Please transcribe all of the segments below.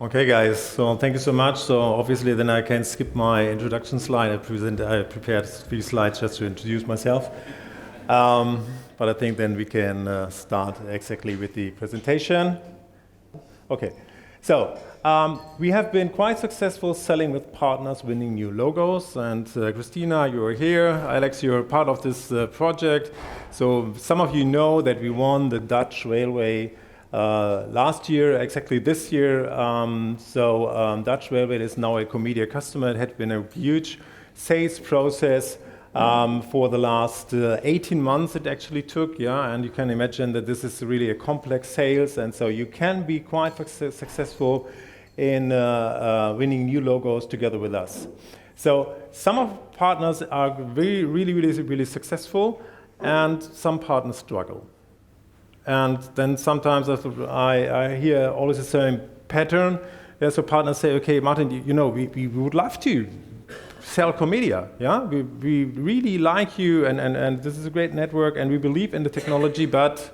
Okay, guys, so thank you so much. So obviously then I can skip my introduction slide. I prepared 3 slides just to introduce myself. But I think then we can start exactly with the presentation. Okay, so we have been quite successful selling with partners, winning new logos. And Christina, you are here. Alex, you're part of this project. So some of you know that we won the Dutch Railway last year, exactly this year. Dutch Railway is now a CoreMedia customer. It had been a huge sales process for the last 18 months it actually took, yeah, and you can imagine that this is really a complex sales, and so you can be quite successful in winning new logos together with us. So some of partners are really successful, and some partners struggle. And then sometimes I hear always the same pattern. Yeah, so partners say, okay, Martin, you know, we would love to sell CoreMedia. Yeah, we really like you, and this is a great network, and we believe in the technology, but,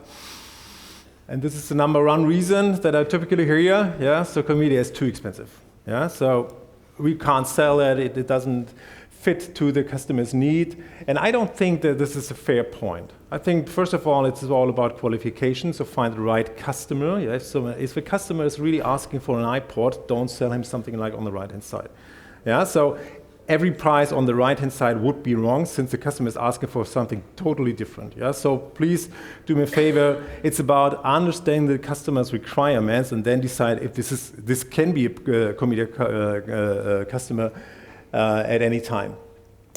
and this is the number one reason that I typically hear, yeah, so CoreMedia is too expensive. Yeah, so we can't sell it, it doesn't fit to the customer's need. And I don't think that this is a fair point. I think, first of all, it's all about qualification, so find the right customer. Yeah? So if the customer is really asking for an iPod, don't sell him something like on the right-hand side. Yeah, so every price on the right-hand side would be wrong since the customer is asking for something totally different. Yeah, so please do me a favor. It's about understanding the customer's requirements and then decide if this can be a CoreMedia customer at any time.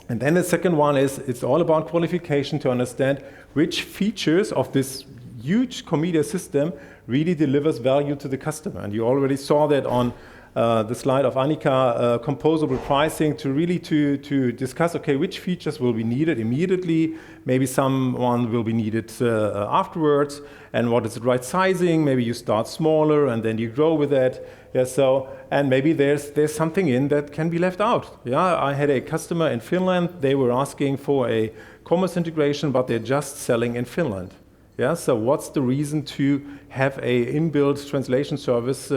And then the second one is it's all about qualification to understand which features of this huge CoreMedia system really delivers value to the customer. And you already saw that on the slide of Annika, composable pricing to discuss, okay, which features will be needed immediately, maybe someone will be needed afterwards, and what is the right sizing, maybe you start smaller and then you grow with that. Yeah, so, and maybe there's something in that can be left out. Yeah, I had a customer in Finland, they were asking for a commerce integration, but they're just selling in Finland. Yeah, so what's the reason to have a inbuilt translation service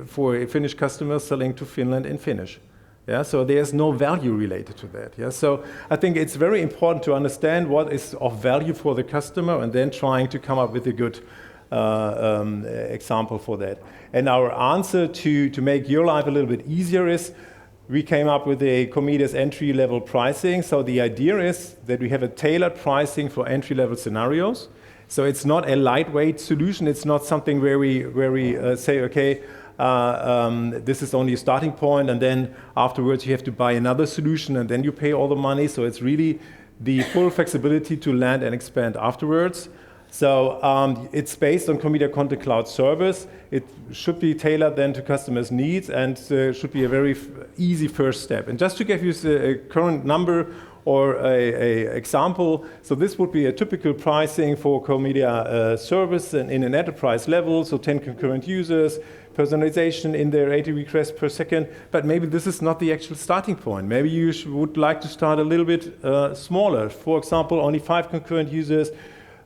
for a Finnish customer selling to Finland in Finnish? Yeah, so there's no value related to that. Yeah, so I think it's very important to understand what is of value for the customer and then trying to come up with a good example for that. And our answer to make your life a little bit easier is we came up with a CoreMedia's entry-level pricing. So the idea is that we have a tailored pricing for entry-level scenarios. So it's not a lightweight solution. It's not something where we say, okay, this is only a starting point, and then afterwards you have to buy another solution, and then you pay all the money. So it's really the full flexibility to land and expand afterwards. So it's based on CoreMedia Content Cloud service. It should be tailored then to customers' needs and should be a very easy first step. And just to give you a current number or a example, so this would be a typical pricing for CoreMedia service in an enterprise level, so 10 concurrent users, personalization in there, 80 requests per second, but maybe this is not the actual starting point. Maybe you would like to start a little bit smaller. For example, only 5 concurrent users,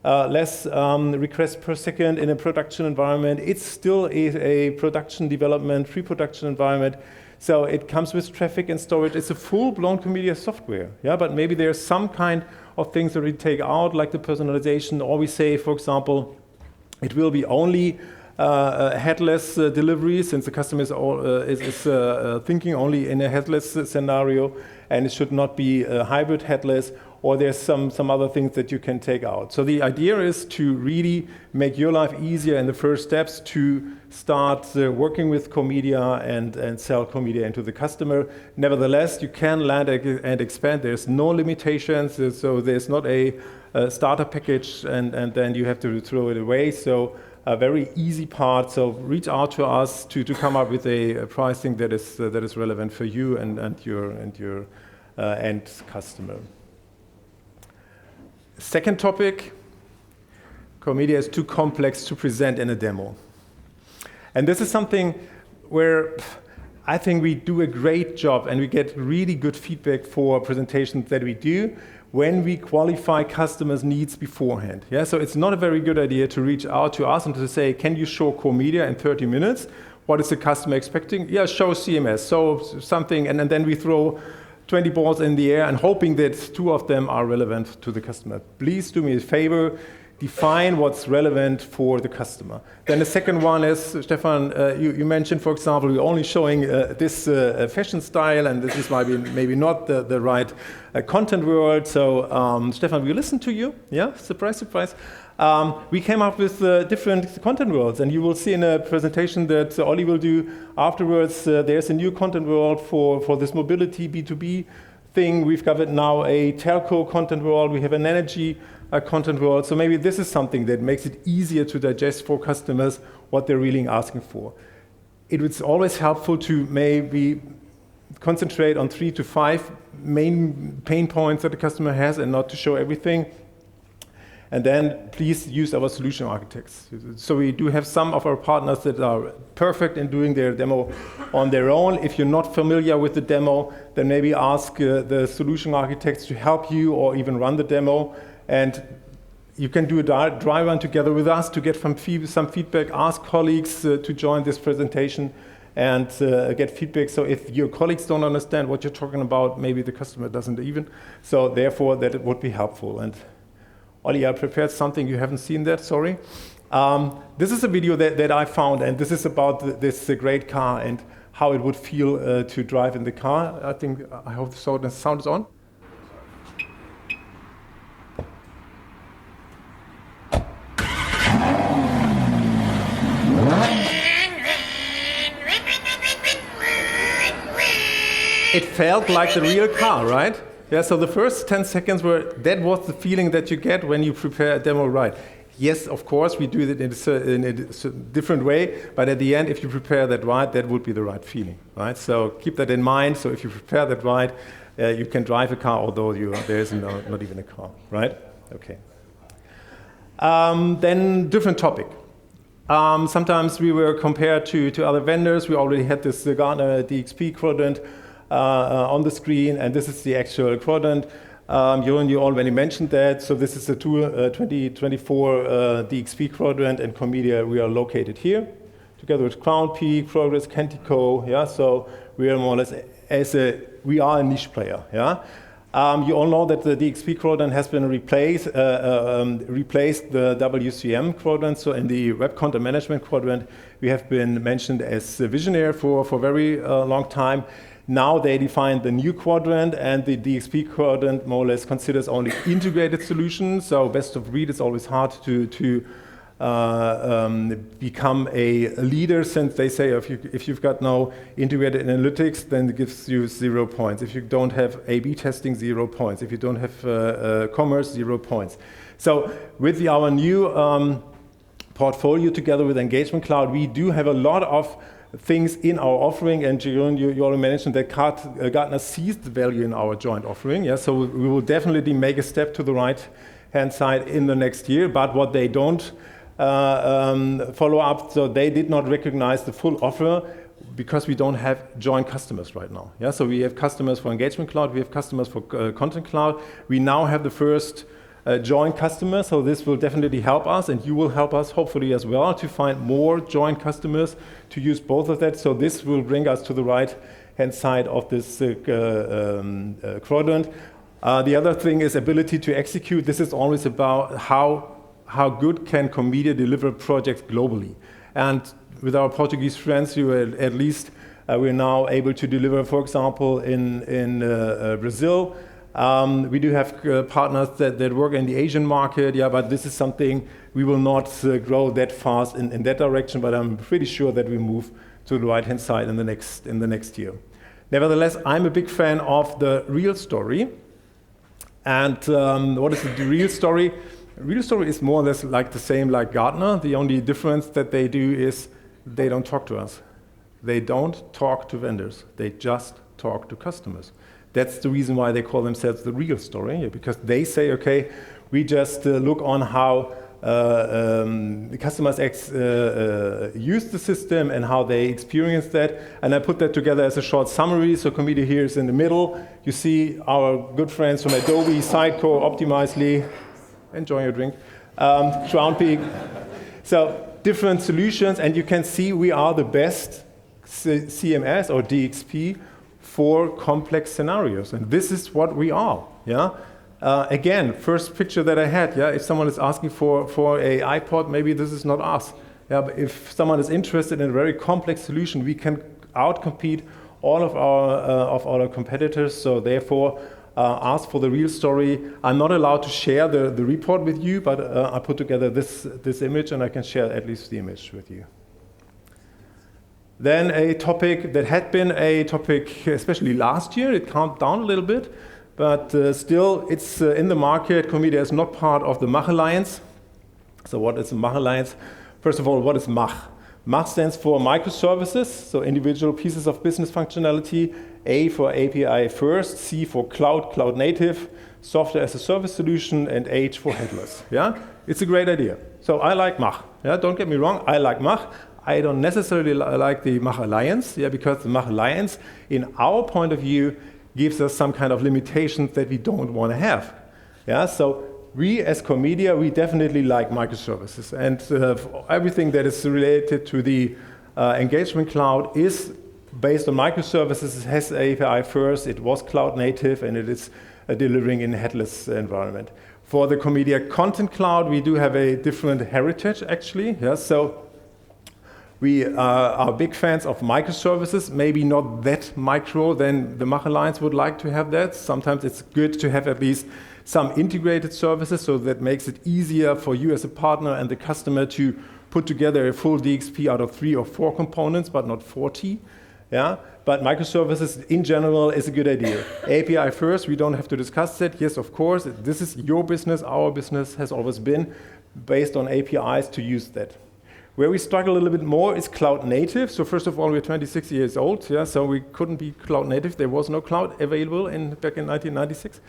less requests per second in a production environment. It's still a production development, pre-production environment. So it comes with traffic and storage. It's a full-blown CoreMedia software. Yeah, but maybe there's some kind of things that we take out, like the personalization, or we say, for example, it will be only headless delivery, since the customer is thinking only in a headless scenario, and it should not be hybrid headless, or there's some other things that you can take out. So the idea is to really make your life easier in the first steps to start working with CoreMedia and sell CoreMedia into the customer. Nevertheless, you can land and expand. There's no limitations, so there's not a starter package and then you have to throw it away. So a very easy part. So reach out to us to come up with a pricing that is relevant for you and your end customer. Second topic, CoreMedia is too complex to present in a demo. And this is something where I think we do a great job and we get really good feedback for presentations that we do when we qualify customers' needs beforehand. Yeah, so it's not a very good idea to reach out to us and to say, can you show CoreMedia in 30 minutes What is the customer expecting? Yeah, show CMS, so something, and then we throw 20 balls in the air and hoping that 2 of them are relevant to the customer. Please do me a favor, define what's relevant for the customer. Then the second one is, Stefan, you mentioned, for example, we're only showing this fashion style, and this is maybe not the right content world. So, Stefan, we listened to you. Yeah, surprise, surprise. We came up with different content worlds, and you will see in a presentation that Ollie will do afterwards. There's a new content world for this mobility B2B thing. We've covered now a telco content world. We have an energy content world. So maybe this is something that makes it easier to digest for customers what they're really asking for. It was always helpful to maybe concentrate on 3 to 5 main pain points that the customer has and not to show everything. And then please use our solution architects. So we do have some of our partners that are perfect in doing their demo on their own. If you're not familiar with the demo, then maybe ask the solution architects to help you or even run the demo. And you can do a dry run together with us to get some feedback. Ask colleagues to join this presentation and get feedback. So if your colleagues don't understand what you're talking about, maybe the customer doesn't even. So therefore, that it would be helpful. And Ollie, I prepared something. You haven't seen that, sorry. This is a video that I found, and this is about this great car and how it would feel to drive in the car. I hope the sound is on. It felt like the real car, right? Yeah, so the first 10 seconds that was the feeling that you get when you prepare a demo ride. Yes, of course, we do it in a different way, but at the end, if you prepare that ride, that would be the right feeling, right? So keep that in mind. So if you prepare that ride, you can drive a car, although there is not even a car, right? Okay. Then different topic. Sometimes we were compared to other vendors. We already had this Gartner DXP quadrant on the screen, and this is the actual quadrant. You already mentioned that. So this is the 2024 DXP quadrant, and CoreMedia, we are located here, together with CrownPeak, Progress, Kentico. Yeah, so we are more or less we are a niche player. Yeah. You all know that the DXP quadrant has been replaced the WCM quadrant. So in the Web Content Management quadrant, we have been mentioned as a visionary for a very long time. Now they define the new quadrant, and the DXP quadrant more or less considers only integrated solutions. So best of breed is always hard to become a leader, since they say if you've got no integrated analytics, then it gives you 0 points. If you don't have A/B testing, 0 points. If you don't have commerce, 0 points. So with our new portfolio together with Engagement Cloud, we do have a lot of things in our offering, and Jeroen, you already mentioned that Gartner sees the value in our joint offering. Yeah, so we will definitely make a step to the right-hand side in the next year. But what they don't follow up, so they did not recognize the full offer because we don't have joint customers right now. Yeah, so we have customers for Engagement Cloud, we have customers for Content Cloud. We now have the first joint customers, so this will definitely help us, and you will help us hopefully as well to find more joint customers to use both of that. So this will bring us to the right-hand side of this quadrant. The other thing is ability to execute. This is always about how good can CoreMedia deliver projects globally. And with our Portuguese friends, at least we're now able to deliver, for example, in Brazil. We do have partners that work in the Asian market, yeah, but this is something we will not grow that fast in that direction, but I'm pretty sure that we move to the right-hand side in the next year. Nevertheless, I'm a big fan of the real story. And what is the real story? Real story is more or less like the same like Gartner. The only difference that they do is they don't talk to us. They don't talk to vendors. They just talk to customers. That's the reason why they call themselves the real story, because they say, okay, we just look on how the customers use the system and how they experience that. And I put that together as a short summary. So CoreMedia here is in the middle. You see our good friends from Adobe, Sidecore, Optimizely, enjoy your drink, CrownPeak. So different solutions, and you can see we are the best CMS or DXP for complex scenarios, and this is what we are. Yeah. Again, first picture that I had. Yeah. If someone is asking for a iPod, maybe this is not us. Yeah. But if someone is interested in a very complex solution, we can outcompete all of our competitors. So therefore, ask for the real story. I'm not allowed to share the report with you, but I put together this image, and I can share at least the image with you. Then a topic that had been a topic, especially last year, it calmed down a little bit, but still it's in the market. CoreMedia is not part of the Mach Alliance. So what is the Mach Alliance? First of all, what is Mach? Mach stands for microservices, so individual pieces of business functionality. A for API first, C for cloud native, software as a service solution, and H for headless. Yeah, it's a great idea. So I like Mach. Yeah, don't get me wrong, I like Mach. I don't necessarily like the Mach Alliance, yeah, because the Mach Alliance, in our point of view, gives us some kind of limitations that we don't want to have. Yeah, so we as CoreMedia, we definitely like microservices, and everything that is related to the engagement cloud is based on microservices. It has API first, it was cloud native, and it is delivering in a headless environment. For the CoreMedia Content Cloud, we do have a different heritage, actually. Yeah, so we are big fans of microservices, maybe not that micro than the Mach Alliance would like to have that. Sometimes it's good to have at least some integrated services, so that makes it easier for you as a partner and the customer to put together a full DXP out of 3 or 4 components, but not 40. Yeah? But microservices in general is a good idea. API first, we don't have to discuss that. Yes, of course, this is your business. Our business has always been based on APIs to use that. Where we struggle a little bit more is cloud native. So first of all, we're 26 years old, yeah, so we couldn't be cloud native. There was no cloud available back in 1996.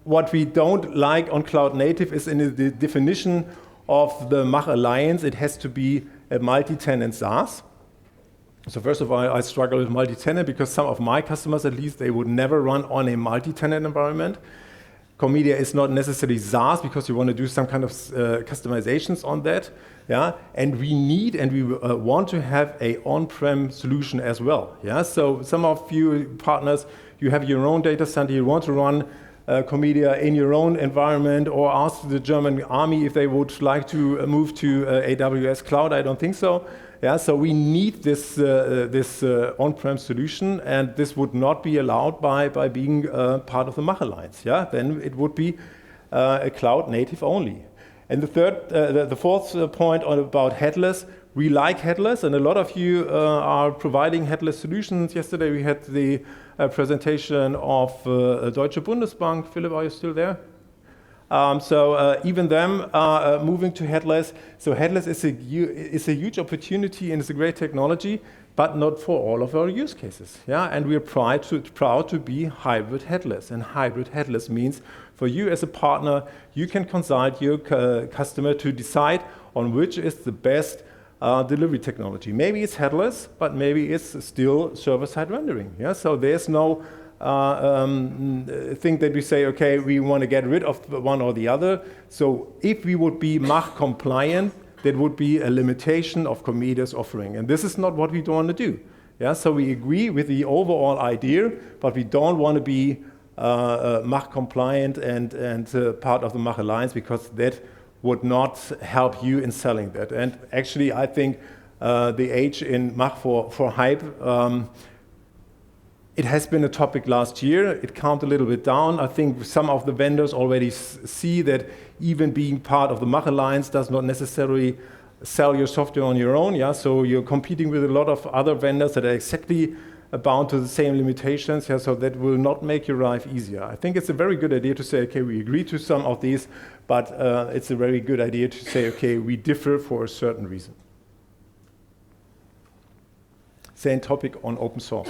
What we don't like on cloud native is in the definition of the Mach Alliance, it has to be a multi-tenant SaaS. So first of all, I struggle with multi-tenant because some of my customers, at least, they would never run on a multi-tenant environment. CoreMedia is not necessarily SaaS because you want to do some kind of customizations on that. Yeah? And we need and we want to have a on-prem solution as well. Yeah? So some of you partners, you have your own data center, you want to run CoreMedia in your own environment, or ask the German army if they would like to move to AWS cloud. I don't think so. Yeah, so we need this on-prem solution, and this would not be allowed by being part of the Mach Alliance. Yeah, then it would be a cloud native only. And the fourth point about headless, we like headless, and a lot of you are providing headless solutions. Yesterday we had the presentation of Deutsche Bundesbank. Philipp, are you still there? So even them are moving to headless. So headless is a huge opportunity, and it's a great technology, but not for all of our use cases. Yeah, and we are proud to be hybrid headless. And hybrid headless means for you as a partner, you can consult your customer to decide on which is the best delivery technology. Maybe it's headless, but maybe it's still server-side rendering. Yeah, so there's no thing that we say, okay, we want to get rid of one or the other. So if we would be Mach compliant, that would be a limitation of CoreMedia's offering. And this is not what we want to do. Yeah, so we agree with the overall idea, but we don't want to be Mach compliant and part of the Mach Alliance, because that would not help you in selling that. And actually, I think the H in Mach for hype, it has been a topic last year. It calmed a little bit down. I think some of the vendors already see that even being part of the Mach Alliance does not necessarily sell your software on your own. Yeah, so you're competing with a lot of other vendors that are exactly bound to the same limitations. Yeah, so that will not make your life easier. I think it's a very good idea to say, okay, we agree to some of these, but it's a very good idea to say, okay, we differ for a certain reason. Same topic on open source.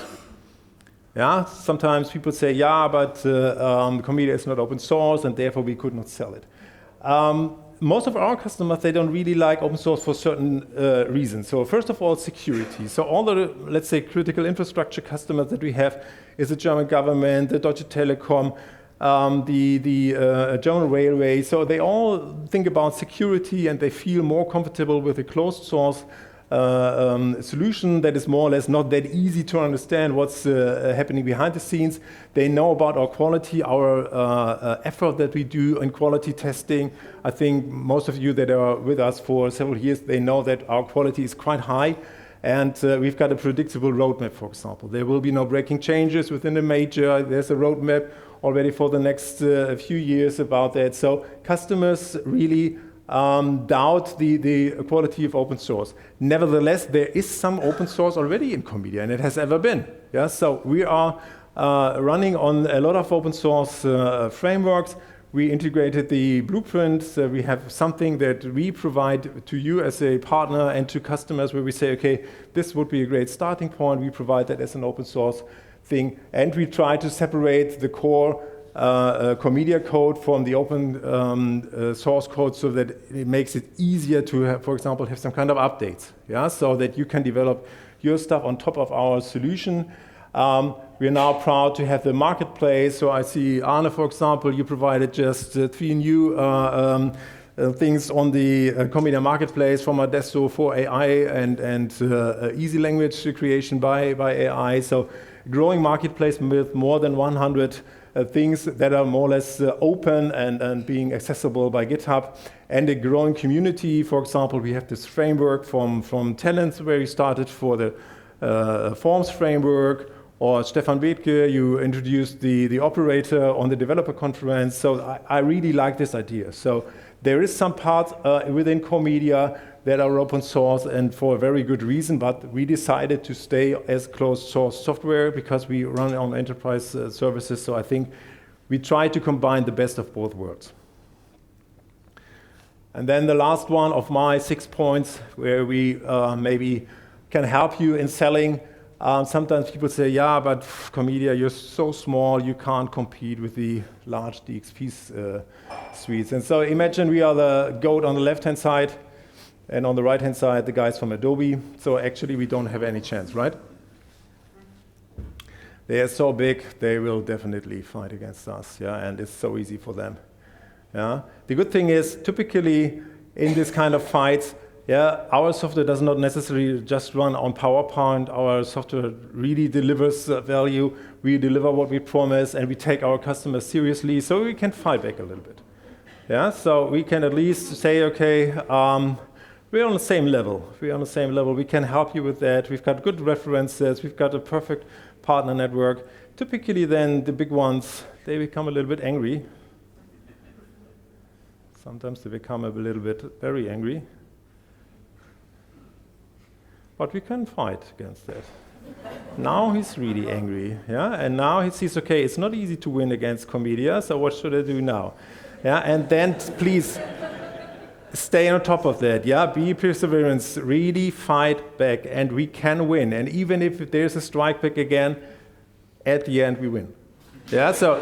Yeah, sometimes people say, yeah, but CoreMedia is not open source, and therefore we could not sell it. Most of our customers, they don't really like open source for certain reasons. So first of all, security. So all the, let's say, critical infrastructure customers that we have is the German government, the Deutsche Telekom. the German railway. So they all think about security and they feel more comfortable with a closed source solution that is more or less not that easy to understand what's happening behind the scenes. They know about our quality, our effort that we do in quality testing. I think most of you that are with us for several years, they know that our quality is quite high. And we've got a predictable roadmap, for example. There will be no breaking changes within the major. There's a roadmap already for the next few years about that. So customers really doubt the quality of open source. Nevertheless, there is some open source already in CoreMedia, and it has ever been. Yeah? So we are running on a lot of open source frameworks. We integrated the blueprints. We have something that we provide to you as a partner and to customers where we say, okay, this would be a great starting point. We provide that as an open source thing. And we try to separate the core CoreMedia code from the open source code so that it makes it easier to, have, for example, have some kind of updates. Yeah? So that you can develop your stuff on top of our solution. We are now proud to have the marketplace. So I see, Arne, for example, you provided just 3 new things on the CoreMedia marketplace from Adesso for AI and easy language creation by AI. So growing marketplace with more than 100 things that are more or less open and being accessible by GitHub. And a growing community. For example, we have this framework from Talents where we started for the Forms framework. Or Stefan Bethke, you introduced the operator on the developer conference. So I really like this idea. So there is some parts within CoreMedia that are open source and for a very good reason, but we decided to stay as closed source software because we run on enterprise services. So I think we try to combine the best of both worlds. And then the last one of my 6 points where we maybe can help you in selling. Sometimes people say, yeah, but CoreMedia, you're so small, you can't compete with the large DXP suites. And so imagine we are the goat on the left-hand side, and on the right-hand side, the guys from Adobe. So actually, we don't have any chance, right? They are so big, they will definitely fight against us, yeah, and it's so easy for them. Yeah. The good thing is, typically, in this kind of fights, yeah, our software does not necessarily just run on PowerPoint. Our software really delivers value. We deliver what we promise, and we take our customers seriously, so we can fight back a little bit. Yeah, so we can at least say, okay, we're on the same level. We're on the same level. We can help you with that. We've got good references. We've got a perfect partner network. Typically, then the big ones, they become a little bit angry. Sometimes they become a little bit very angry. But we can fight against that. Now he's really angry, yeah? And now he sees, okay, it's not easy to win against CoreMedia, so what should I do now? Yeah, and then please stay on top of that, yeah? Be perseverance, really fight back, and we can win. And even if there's a strike back again, at the end we win. Yeah, so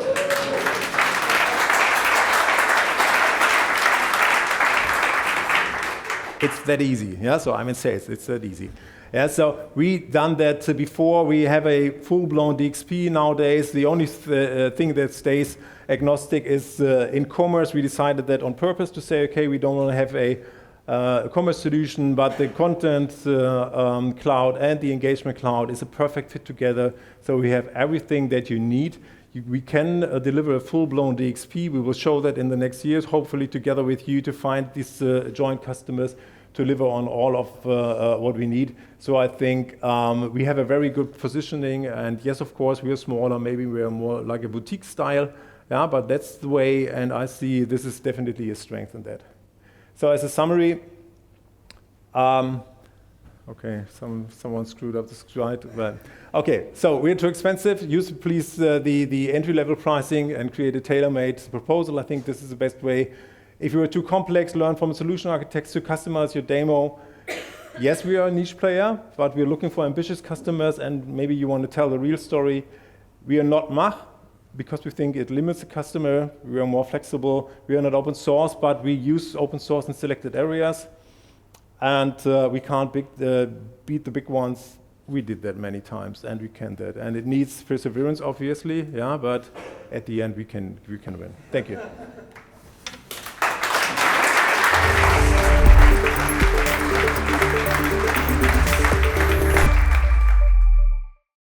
it's that easy, yeah? So I mean, say it's that easy. Yeah, so we've done that before. We have a full-blown DXP nowadays. The only thing that stays agnostic is in commerce. We decided that on purpose to say, okay, we don't want to have a commerce solution, but the content cloud and the engagement cloud is a perfect fit together. So we have everything that you need. We can deliver a full-blown DXP. We will show that in the next years, hopefully together with you to find these joint customers to deliver on all of what we need. So I think we have a very good positioning. And yes, of course, we are smaller. Maybe we are more like a boutique style. Yeah, but that's the way. And I see this is definitely a strength in that. So as a summary, okay, someone screwed up the slide. But okay, so we're too expensive. Use please the entry-level pricing and create a tailor-made proposal. I think this is the best way. If you are too complex, learn from solution architects to customize your demo. Yes, we are a niche player, but we're looking for ambitious customers, and maybe you want to tell the real story. We are not Mach, because we think it limits the customer. We are more flexible. We are not open source, but we use open source in selected areas. And we can't beat the big ones. we did that many times, and we can do that. And it needs perseverance, obviously, yeah, but at the end we can win. Thank you.